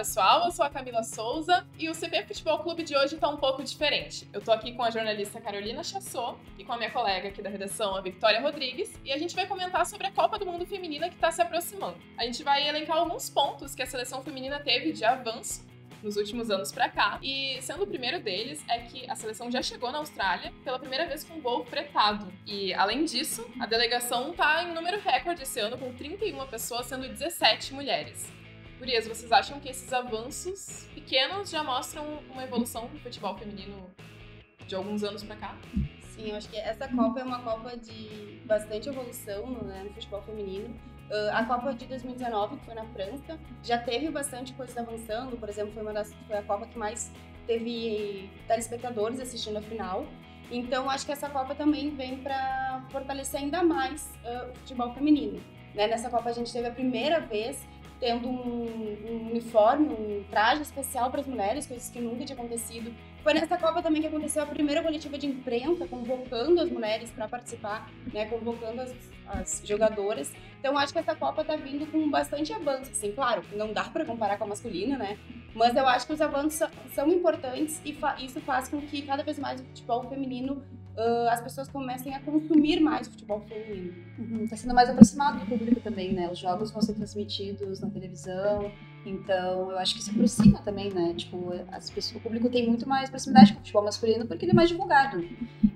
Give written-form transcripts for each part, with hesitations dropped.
pessoal, eu sou a Camila Souza e o CP Futebol Clube de hoje tá um pouco diferente. Eu tô aqui com a jornalista Carolina Chassot e com a minha colega aqui da redação, a Victoria Rodrigues, e a gente vai comentar sobre a Copa do Mundo Feminina que tá se aproximando. A gente vai elencar alguns pontos que a seleção feminina teve de avanço nos últimos anos pra cá, e sendo o primeiro deles é que a seleção já chegou na Austrália pela primeira vez com um voo fretado. E, além disso, a delegação tá em número recorde esse ano, com 31 pessoas, sendo 17 mulheres. Gurias, vocês acham que esses avanços pequenos já mostram uma evolução do futebol feminino de alguns anos pra cá? Sim, eu acho que essa Copa é uma Copa de bastante evolução no futebol feminino. A Copa de 2019, que foi na França, já teve bastante coisa avançando. Por exemplo, foi a Copa que mais teve telespectadores assistindo a final. Então, acho que essa Copa também vem para fortalecer ainda mais o futebol feminino. Né? Nessa Copa a gente teve a primeira vez tendo um uniforme, um traje especial para as mulheres, coisas que nunca tinha acontecido. Foi nessa Copa também que aconteceu a primeira coletiva de imprensa, convocando as mulheres para participar, né, convocando as jogadoras. Então, acho que essa Copa tá vindo com bastante avanço, assim, claro, não dá para comparar com a masculina, né, mas eu acho que os avanços são importantes e isso faz com que cada vez mais o futebol feminino as pessoas comecem a consumir mais o futebol feminino. Tá sendo mais aproximado do público também, né? Os jogos vão ser transmitidos na televisão, então eu acho que se aproxima também, né? Tipo, o público tem muito mais proximidade com o futebol masculino porque ele é mais divulgado.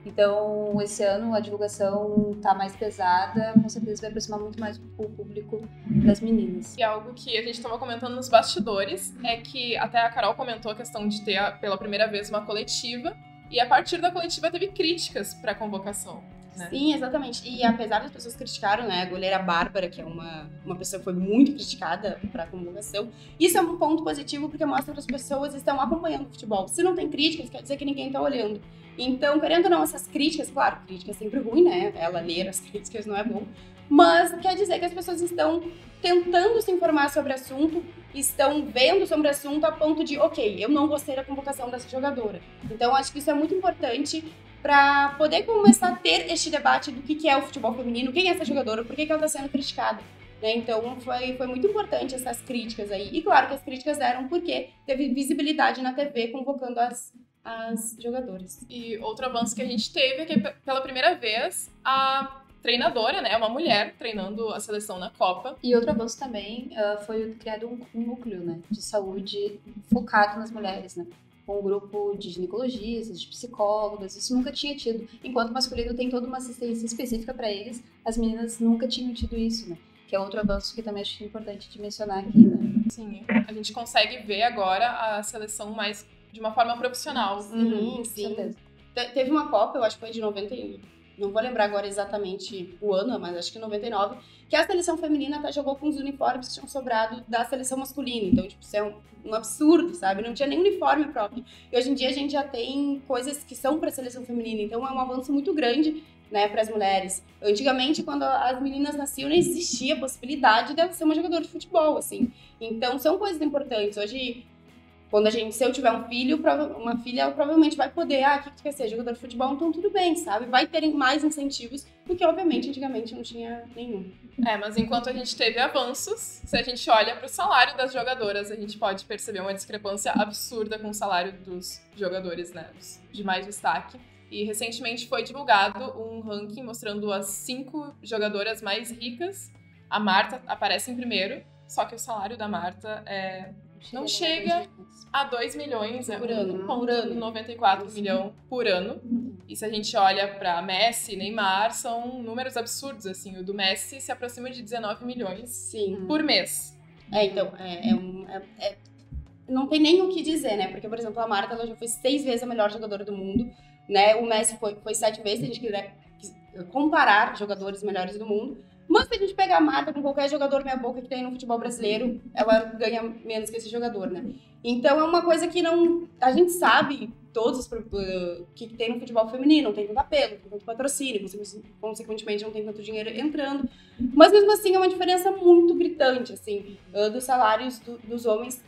Então, esse ano a divulgação tá mais pesada, com certeza vai aproximar muito mais o público das meninas. E algo que a gente estava comentando nos bastidores é que até a Carol comentou a questão de ter pela primeira vez uma coletiva. E a partir da coletiva teve críticas para a convocação, né? Sim, exatamente. E apesar das pessoas criticaram, né, a goleira Bárbara, que é uma pessoa que foi muito criticada para a convocação, isso é um ponto positivo porque mostra que as pessoas estão acompanhando o futebol. Se não tem críticas, quer dizer que ninguém está olhando. Então, querendo ou não, essas críticas, claro, crítica é sempre ruim, né? Ela ler as críticas não é bom. Mas quer dizer que as pessoas estão tentando se informar sobre o assunto, estão vendo sobre o assunto a ponto de, ok, eu não gostei da convocação dessa jogadora. Então, acho que isso é muito importante para poder começar a ter este debate do que é o futebol feminino, quem é essa jogadora, por que ela está sendo criticada. Né? Então, foi muito importante essas críticas aí. E claro que as críticas eram porque teve visibilidade na TV convocando as jogadoras. E outro avanço que a gente teve é que, pela primeira vez, a treinadora, né, uma mulher treinando a seleção na Copa. E outro avanço também foi criado um núcleo, né, de saúde focado nas mulheres, né, com um grupo de ginecologistas, de psicólogas, isso nunca tinha tido. Enquanto o masculino tem toda uma assistência específica para eles, as meninas nunca tinham tido isso, né, que é outro avanço que também acho que é importante de mencionar aqui, né. Sim, a gente consegue ver agora a seleção mais de uma forma profissional. Sim. Teve uma Copa, eu acho que foi de 91. Não vou lembrar agora exatamente o ano, mas acho que 99, que a seleção feminina jogou com os uniformes que tinham sobrado da seleção masculina. Então, tipo, isso é um absurdo, sabe? Não tinha nem uniforme próprio. E hoje em dia a gente já tem coisas que são para a seleção feminina. Então, é um avanço muito grande, né, para as mulheres. Antigamente, quando as meninas nasciam, não existia a possibilidade de ela ser uma jogadora de futebol, assim. Então, são coisas importantes. Hoje, se eu tiver um filho, uma filha, ela provavelmente vai poder, o que tu quer ser? Jogador de futebol, então tudo bem, sabe? Vai ter mais incentivos, porque obviamente antigamente não tinha nenhum. Mas enquanto a gente teve avanços, se a gente olha para o salário das jogadoras, a gente pode perceber uma discrepância absurda com o salário dos jogadores, né? De mais destaque. E recentemente foi divulgado um ranking mostrando as 5 jogadoras mais ricas. A Marta aparece em primeiro, só que o salário da Marta não chega a 2 milhões por ano. 1,94 milhão por ano. E se a gente olha para Messi, Neymar, são números absurdos, assim. O do Messi se aproxima de 19 milhões por mês. Então, não tem nem o que dizer, né? Porque, por exemplo, a Marta, ela já foi 6 vezes a melhor jogadora do mundo, né? O Messi foi 7 vezes, se a gente quiser comparar jogadores melhores do mundo. Mas se a gente pegar a Marta com qualquer jogador meia boca que tem no futebol brasileiro, ela ganha menos que esse jogador, né? Então é uma coisa que não... A gente sabe todos que tem no futebol feminino, não tem tanto apelo, não tem tanto patrocínio, consequentemente não tem tanto dinheiro entrando. Mas mesmo assim é uma diferença muito gritante, assim, dos salários dos homens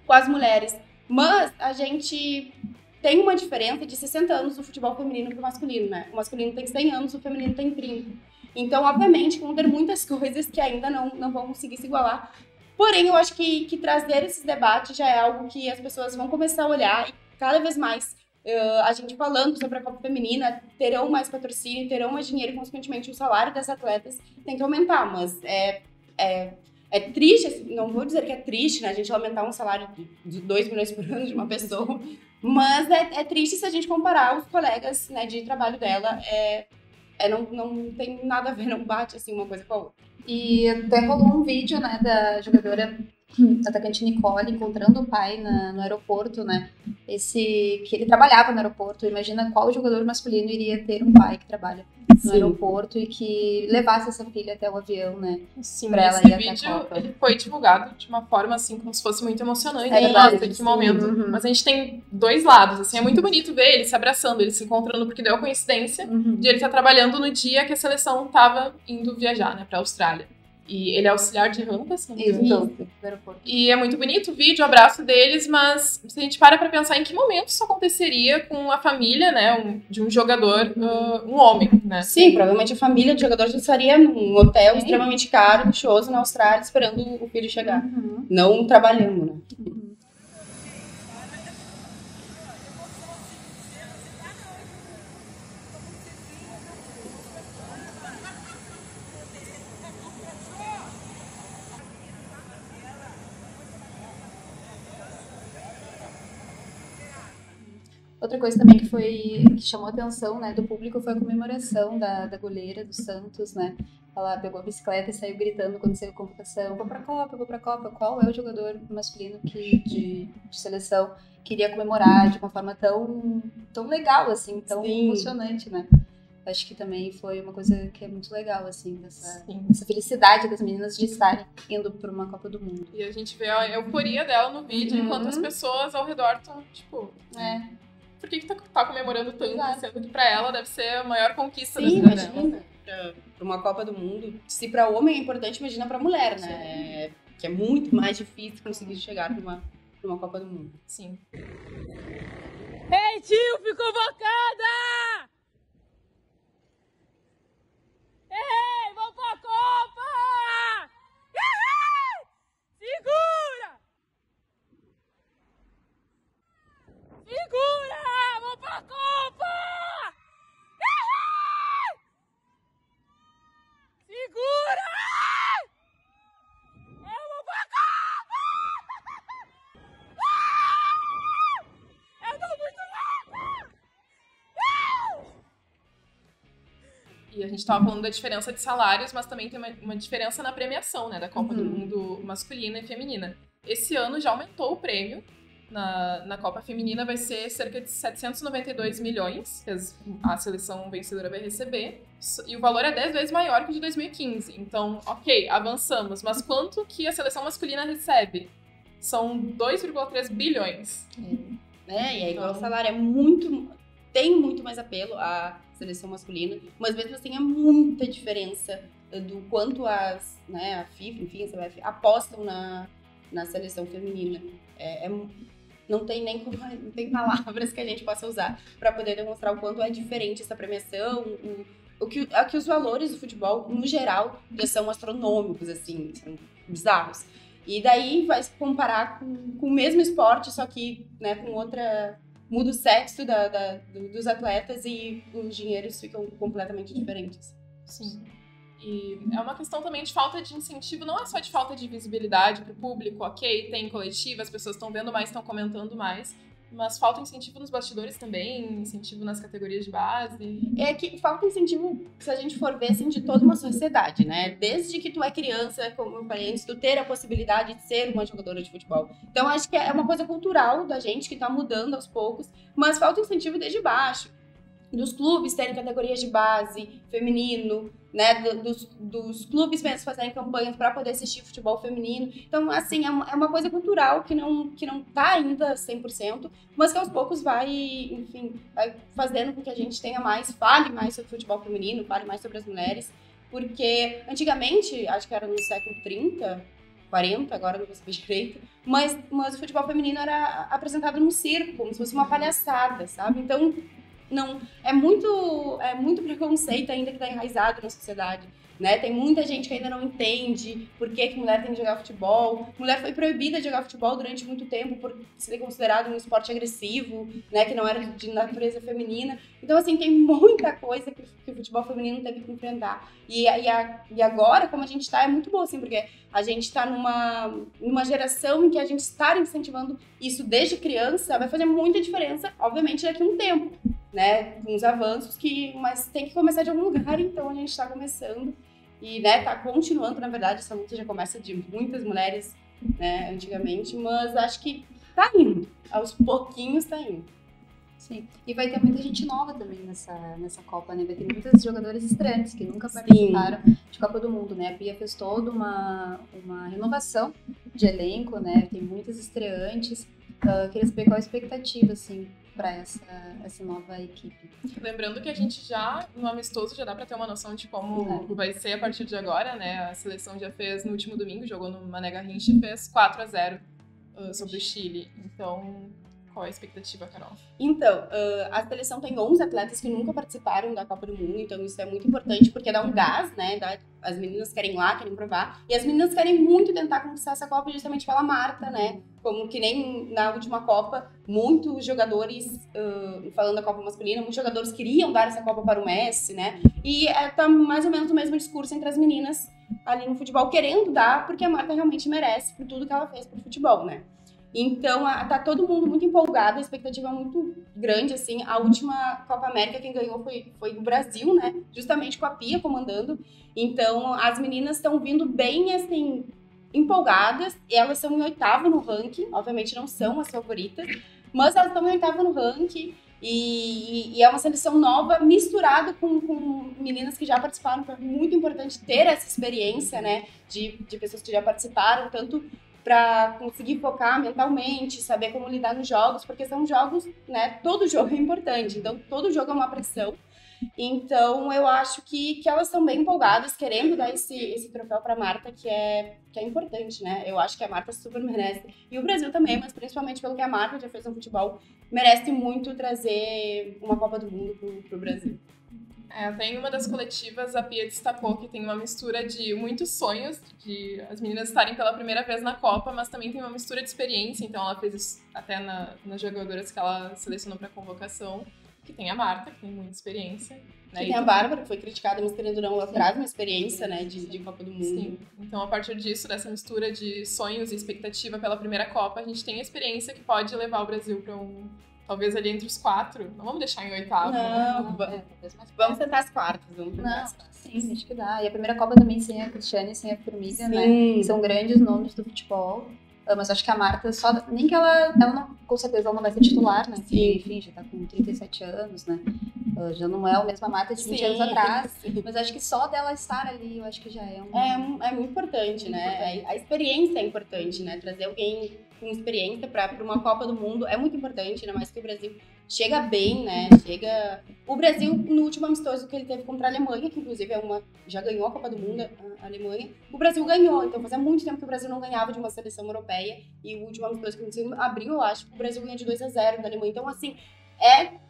com as mulheres. Mas a gente tem uma diferença de 60 anos do futebol feminino pro masculino, né? O masculino tem 100 anos, o feminino tem 30. Então, obviamente, vão ter muitas coisas que ainda não vão conseguir se igualar Porém, eu acho que trazer esses debates já é algo que as pessoas vão começar a olhar e cada vez mais a gente falando sobre a Copa Feminina, terão mais patrocínio, terão mais dinheiro e, consequentemente, o salário das atletas tem que aumentar. Mas é triste, assim, não vou dizer que é triste, né, a gente aumentar um salário de 2 milhões por ano de uma pessoa, mas é triste se a gente comparar os colegas, né, de trabalho dela. Não tem nada a ver, não bate assim uma coisa com a outra. E até rolou um vídeo, né, da jogadora atacante Nicole encontrando o pai no aeroporto, né? Que ele trabalhava no aeroporto. Imagina qual jogador masculino iria ter um pai que trabalha no aeroporto e que levasse essa filha até o avião, né? Sim, pra ela esse ir até a vídeo Copa. ele foi divulgado de uma forma assim, como se fosse muito emocionante. É verdade, Nossa, que sim. momento. Uhum. Mas a gente tem dois lados, assim, é muito bonito ver eles se abraçando, eles se encontrando, porque deu a coincidência de ele estar trabalhando no dia que a seleção estava indo viajar, né, pra Austrália. E ele é auxiliar de rampas, não do aeroporto. E é muito bonito o vídeo, o abraço deles, mas se a gente para pra pensar em que momento isso aconteceria com a família, né, de um jogador, um homem, né? Sim, provavelmente a família do jogador já estaria num hotel extremamente caro, luxuoso na Austrália, esperando o filho chegar. Não trabalhando, né? Outra coisa também que chamou a atenção, né, do público foi a comemoração da goleira do Santos, né? Ela pegou a bicicleta e saiu gritando quando saiu a convocação: vou pra Copa. Qual é o jogador masculino de seleção que iria comemorar de uma forma tão legal, assim, tão emocionante, né? Acho que também foi uma coisa que é muito legal, assim, dessa felicidade das meninas de estarem indo para uma Copa do Mundo. E a gente vê a euforia dela no vídeo, enquanto as pessoas ao redor estão, tipo... Por que tá comemorando tanto, sendo que pra ela deve ser a maior conquista da vida dela? Pra uma Copa do Mundo, se pra homem é importante, imagina pra mulher, né? Que é muito mais difícil conseguir chegar numa Copa do Mundo. Sim. Ei, tio, fui convocada! Ei, vamos pra Copa! Segura! Segura! Vamos pra Copa! Segura! Vamos pra Copa! Eu tô muito louca! E a gente tava falando da diferença de salários, mas também tem uma diferença na premiação, né, da Copa do Mundo masculina e feminina. Esse ano já aumentou o prêmio. Na Copa Feminina vai ser cerca de 792 milhões que a seleção vencedora vai receber. E o valor é 10 vezes maior que o de 2015. Então, ok, avançamos. Mas quanto que a seleção masculina recebe? São 2,3 bilhões. E aí, o salário tem muito mais apelo à seleção masculina, mas mesmo assim é muita diferença do quanto a FIFA, enfim, a CBF, apostam na seleção feminina. Não tem palavras que a gente possa usar para poder demonstrar o quanto é diferente essa premiação, que os valores do futebol, no geral, já são astronômicos, assim, são bizarros. E daí vai se comparar com o mesmo esporte, só que, né, com outra... Muda o sexo dos atletas e os dinheiros ficam completamente diferentes. Sim. E é uma questão também de falta de incentivo, não é só de falta de visibilidade para o público, ok, tem coletivo, as pessoas estão vendo mais, estão comentando mais, mas falta incentivo nos bastidores também, incentivo nas categorias de base. É que falta incentivo, se a gente for ver, assim, de toda uma sociedade, né? Desde que tu é criança, como eu falei antes, tu ter a possibilidade de ser uma jogadora de futebol. Então, acho que é uma coisa cultural da gente que tá mudando aos poucos, mas falta incentivo desde baixo. Dos clubes terem categorias de base, feminino, né, dos clubes mesmo fazerem campanhas para poder assistir futebol feminino. Então, assim, é uma coisa cultural que não tá ainda 100%, mas que aos poucos vai fazendo com que a gente fale mais sobre futebol feminino, fale mais sobre as mulheres, porque antigamente, acho que era no século 30, 40, agora não vou saber direito, mas o futebol feminino era apresentado no circo, como se fosse uma palhaçada, sabe? Então, não é muito preconceito ainda que está enraizado na sociedade. Né? Tem muita gente que ainda não entende por que mulher tem que jogar futebol. Mulher foi proibida de jogar futebol durante muito tempo por ser considerado um esporte agressivo, né? Que não era de natureza feminina. Então, assim, tem muita coisa que o futebol feminino teve que enfrentar. E agora, como a gente está, é muito bom, assim, porque a gente está numa geração em que a gente está incentivando isso desde criança, vai fazer muita diferença, obviamente, daqui a um tempo. Né, com os avanços, mas tem que começar de algum lugar, então a gente está começando e, né, tá continuando, na verdade, essa luta já começa de muitas mulheres, né, antigamente, mas acho que tá indo, aos pouquinhos tá indo. Sim, e vai ter muita gente nova também nessa Copa, né, vai ter muitas jogadoras estreantes que nunca participaram de Copa do Mundo, né, a Pia fez toda uma renovação de elenco, né, tem muitas estreantes, queria saber qual a expectativa, assim, para essa nova equipe. Lembrando que a gente já, no amistoso, já dá para ter uma noção de como vai ser a partir de agora, né? A seleção já fez no último domingo, jogou no Mané Garrincha e fez 4-0 sobre o Chile. Então, qual é a expectativa, Carol? Então, a seleção tem 11 atletas que nunca participaram da Copa do Mundo, então isso é muito importante porque dá um gás, né? As meninas querem ir lá, querem provar, e as meninas querem muito tentar conquistar essa Copa justamente pela Marta, né? Como que nem na última Copa, muitos jogadores, falando da Copa masculina, muitos jogadores queriam dar essa Copa para o Messi, né? E tá mais ou menos o mesmo discurso entre as meninas ali no futebol, querendo dar, porque a Marta realmente merece por tudo que ela fez pro futebol, né? Então, tá todo mundo muito empolgado, a expectativa é muito grande, assim. A última Copa América, quem ganhou foi o Brasil, né? Justamente com a Pia comandando. Então, as meninas estão vindo bem, assim, empolgadas. Elas são em 8º no ranking, obviamente não são as favoritas, mas elas estão em 8º no ranking. E é uma seleção nova, misturada com meninas que já participaram. Então, é muito importante ter essa experiência, né? De pessoas que já participaram, tanto para conseguir focar mentalmente, saber como lidar nos jogos, porque são jogos, né? Todo jogo é importante, então todo jogo é uma pressão. Então eu acho que elas estão bem empolgadas, querendo dar esse troféu para Marta, que é importante, né? Eu acho que a Marta super merece. E o Brasil também, mas principalmente pelo que a Marta já fez no futebol, merece muito trazer uma Copa do Mundo pro Brasil. Até em uma das coletivas, a Pia destacou que tem uma mistura de muitos sonhos, de as meninas estarem pela primeira vez na Copa, mas também tem uma mistura de experiência, então ela fez isso até nas jogadoras que ela selecionou para convocação, que tem a Marta, que tem muita experiência. Né? Que tem a Bárbara, que foi criticada, mas querendo ou não, ela traz uma experiência, né, de Copa do Mundo. Sim, então a partir disso, dessa mistura de sonhos e expectativa pela primeira Copa, a gente tem a experiência que pode levar o Brasil para talvez ali entre os 4. Não vamos deixar em 8º. Não, vamos tentar as quartas. Sim, acho que dá. E a primeira Copa também sem a Cristiane e sem a Formiga, né? São grandes nomes do futebol. Mas acho que a Marta nem que ela não, com certeza ela não vai ser titular, né? Sim. Enfim, já tá com 37 anos, né? Já não é a mesma Marta de 20 anos atrás. Sim. Mas acho que só dela estar ali, eu acho que já é É muito importante, né? A experiência é importante, né? Trazer alguém com experiência para uma Copa do Mundo é muito importante, ainda mais que o Brasil chega bem, né? O Brasil, no último amistoso que ele teve contra a Alemanha, que inclusive já ganhou a Copa do Mundo, a Alemanha, o Brasil ganhou. Então fazia muito tempo que o Brasil não ganhava de uma seleção europeia. E o último amistoso que aconteceu em abril, eu acho, o Brasil ganhou de 2-0 da Alemanha. Então, assim,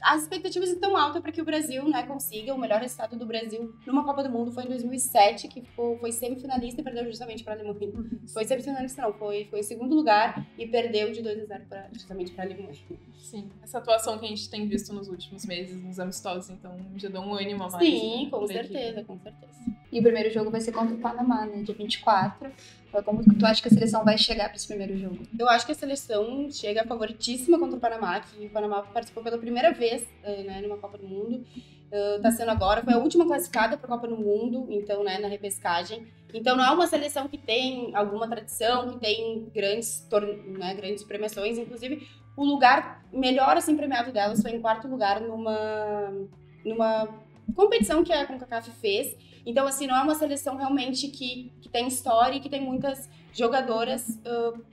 as expectativas estão altas para que o Brasil, né, consiga. O melhor resultado do Brasil numa Copa do Mundo foi em 2007, que foi semifinalista e perdeu justamente para a Alemanha. Foi semifinalista não, foi em segundo lugar e perdeu de 2-0 justamente para a Alemanha. Sim, essa atuação que a gente tem visto nos últimos meses, nos amistosos, então já dá um ânimo a mais. Sim, com certeza. E o primeiro jogo vai ser contra o Panamá, né, dia 24. Como tu acha que a seleção vai chegar para esse primeiro jogo? Eu acho que a seleção chega favoritíssima contra o Panamá, que o Panamá participou pela primeira vez, né, numa Copa do Mundo. Tá sendo agora, foi a última classificada para a Copa do Mundo, então, né, na repescagem. Então não é uma seleção que tem alguma tradição, que tem grandes premiações, inclusive o lugar melhor assim premiado delas foi em 4º lugar numa competição que a CONCACAF fez. Então, assim, não é uma seleção realmente que tem história e que tem muitas jogadoras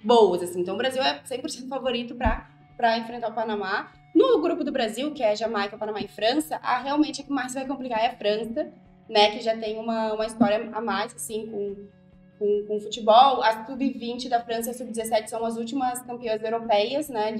boas, assim. Então, o Brasil é 100% favorito para enfrentar o Panamá. No grupo do Brasil, que é Jamaica, Panamá e França, realmente a que mais vai complicar é a França, né? Que já tem uma história a mais, assim, com futebol. As sub-20 da França e a sub-17 são as últimas campeãs europeias, né?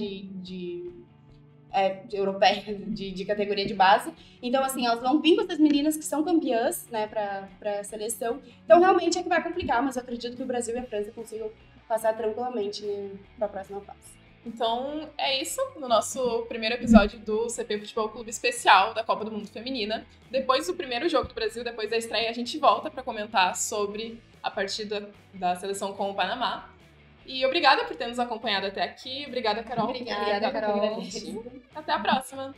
europeia de categoria de base. Então, assim, elas vão vir com essas meninas que são campeãs, né, pra seleção. Então, realmente é que vai complicar, mas eu acredito que o Brasil e a França consigam passar tranquilamente, né, pra próxima fase. Então é isso no nosso primeiro episódio do CP Futebol Clube especial da Copa do Mundo Feminina. Depois do primeiro jogo do Brasil, depois da estreia, a gente volta para comentar sobre a partida da seleção com o Panamá. E obrigada por ter nos acompanhado até aqui. Obrigada, Carol. Obrigada, Carol. Até a próxima.